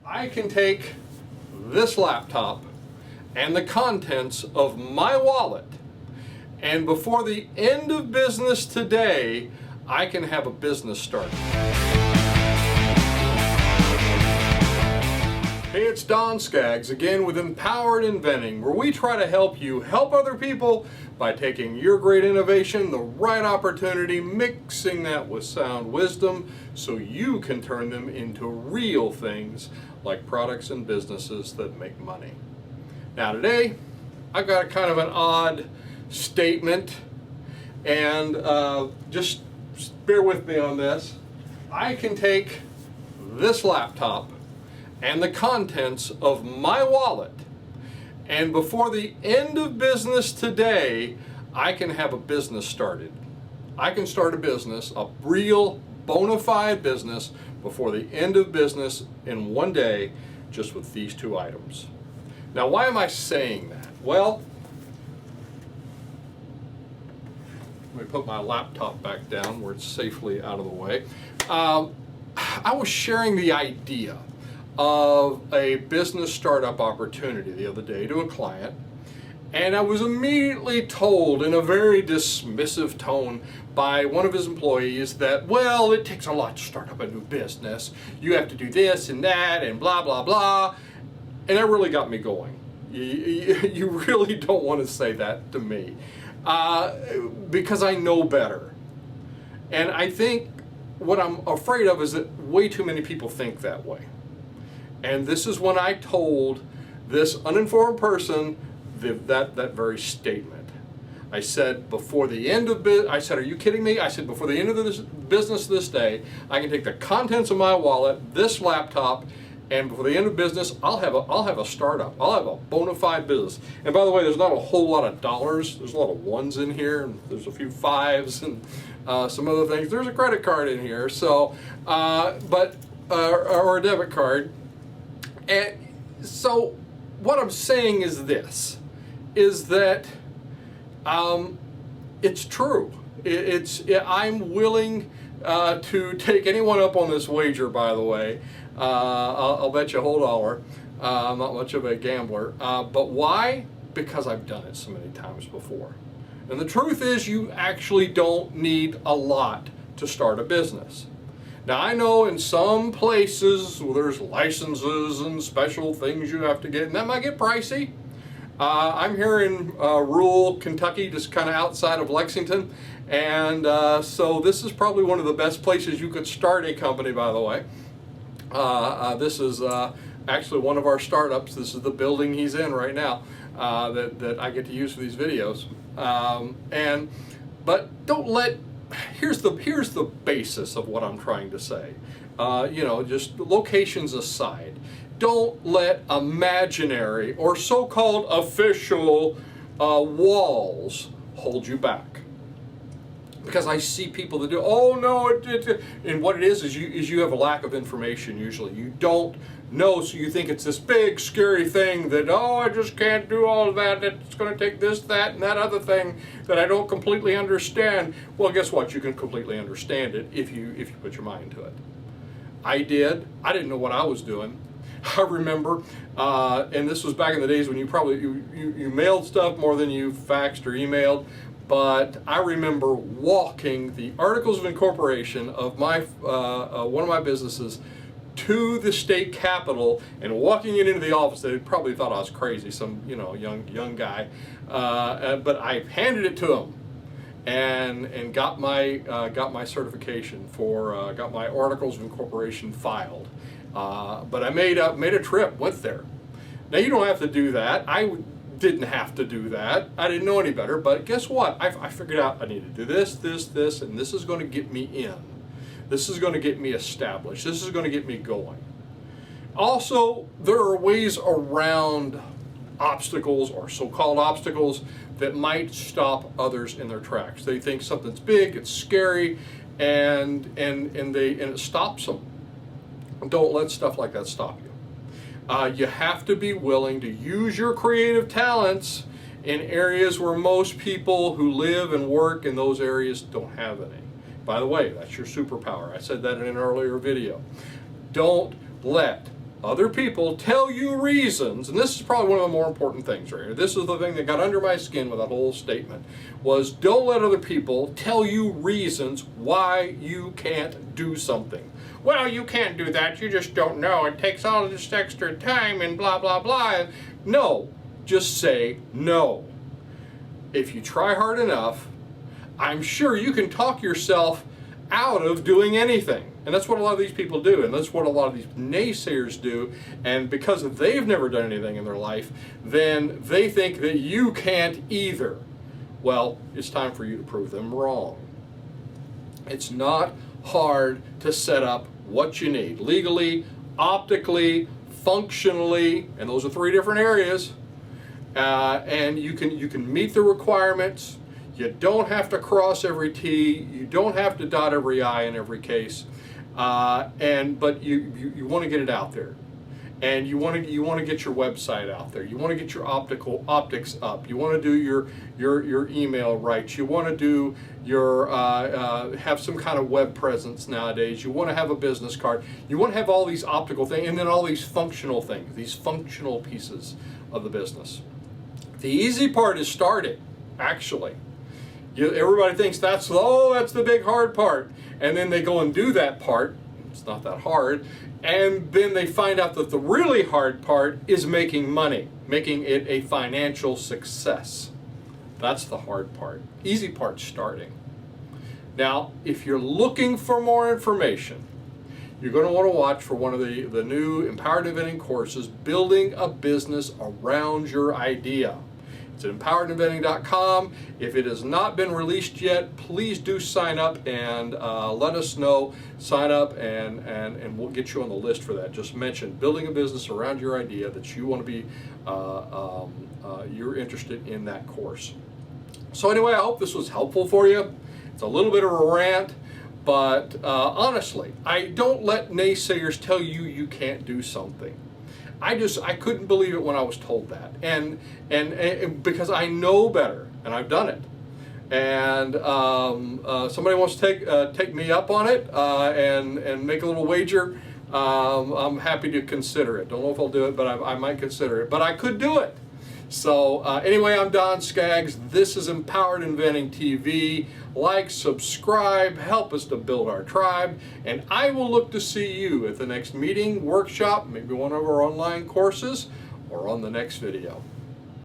I can take this laptop and the contents of my wallet, and before the end of business today, I can have a business started. Hey, it's Don Skaggs again with Empowered Inventing, where we try to help you help other people by taking your great innovation, the right opportunity, mixing that with sound wisdom so you can turn them into real things like products and businesses that make money. Now today, I've got a kind of an odd statement, and just bear with me on this. I can take this laptop and the contents of my wallet, and before the end of business today, I can have a business started. I can start a business, a real bona fide business, before the end of business in one day, just with these two items. Now, why am I saying that? Well, let me put my laptop back down where it's safely out of the way. I was sharing the idea of a business startup opportunity the other day to a client, and I was immediately told in a very dismissive tone by one of his employees that, well, it takes a lot to start up a new business. You have to do this and that and blah, blah, blah. And that really got me going. You really don't want to say that to me because I know better. And I think what I'm afraid of is that way too many people think that way. And this is when I told this uninformed person that very statement. I said, before the end of I said, are you kidding me? I said, before the end of this business this day, I can take the contents of my wallet, this laptop, and before the end of business, I'll have a startup. I'll have a bona fide business. And by the way, there's not a whole lot of dollars. There's a lot of ones in here, and there's a few fives and some other things. There's a credit card in here, so or a debit card. And so what I'm saying is this, is that it's true. I'm willing to take anyone up on this wager, by the way. I'll bet you a whole dollar. I'm not much of a gambler. But why? Because I've done it so many times before. And the truth is, you actually don't need a lot to start a business. Now, I know in some places there's licenses and special things you have to get, and that might get pricey. I'm here in rural Kentucky, just kind of outside of Lexington, and so this is probably one of the best places you could start a company, by the way. This is actually one of our startups. This is the building he's in right now that I get to use for these videos. But don't let, here's the basis of what I'm trying to say. Just locations aside, don't let imaginary or so-called official walls hold you back. Because I see people that do, oh no, and what it is you have a lack of information usually. You don't know, so you think it's this big, scary thing that, oh, I just can't do all of that. It's going to take this, that, and that other thing that I don't completely understand. Well, guess what? You can completely understand it if you put your mind to it. I didn't know what I was doing. I remember, and this was back in the days when you mailed stuff more than you faxed or emailed. But I remember walking the articles of incorporation of my one of my businesses to the state capitol and walking it into the office. They probably thought I was crazy, some young guy. But I handed it to him and got my certification for got my articles of incorporation filed. But I made a trip, went there. Now you don't have to do that. I didn't have to do that. I didn't know any better, but guess what? I figured out I need to do this, and this is going to get me in. This is going to get me established. This is going to get me going. Also, there are ways around obstacles or so-called obstacles that might stop others in their tracks. They think something's big, it's scary, and it stops them. Don't let stuff like that stop you. You have to be willing to use your creative talents in areas where most people who live and work in those areas don't have any. By the way, that's your superpower. I said that in an earlier video. Don't let other people tell you reasons, and this is probably one of the more important things right here. This is the thing that got under my skin with that whole statement, was don't let other people tell you reasons why you can't do something. Well, you can't do that, you just don't know, it takes all this extra time and blah, blah, blah. No, just say no. If you try hard enough, I'm sure you can talk yourself out of doing anything. And that's what a lot of these people do, and that's what a lot of these naysayers do. And because they've never done anything in their life, then they think that you can't either. Well, it's time for you to prove them wrong. It's not hard to set up what you need legally, optically, functionally, and those are 3 different areas. And you can meet the requirements. You don't have to cross every T. You don't have to dot every I in every case. But you want to get it out there, and you want to get your website out there. You want to get your optics up. You want to do your email right. You want to do your have some kind of web presence nowadays. You want to have a business card. You want to have all these optical things, and then all these functional things, these functional pieces of the business. The easy part is starting, actually. Everybody thinks that's the big hard part. And then they go and do that part. It's not that hard. And then they find out that the really hard part is making money, making it a financial success. That's the hard part. Easy part's starting. Now, if you're looking for more information, you're going to want to watch for one of the new Empowered Inventing courses, Building a Business Around Your Idea. It's at empoweredinventing.com. If it has not been released yet, please do sign up and let us know. Sign up and we'll get you on the list for that. Just mention building a business around your idea, that you want to be, you're interested in that course. So anyway, I hope this was helpful for you. It's a little bit of a rant, but honestly, I don't let naysayers tell you you can't do something. I couldn't believe it when I was told that, and because I know better, and I've done it, and somebody wants to take me up on it and make a little wager. I'm happy to consider it. Don't know if I'll do it, but I might consider it. But I could do it. So anyway, I'm Don Skaggs. This is Empowered Inventing TV. Like, subscribe, help us to build our tribe, and I will look to see you at the next meeting, workshop, maybe one of our online courses, or on the next video.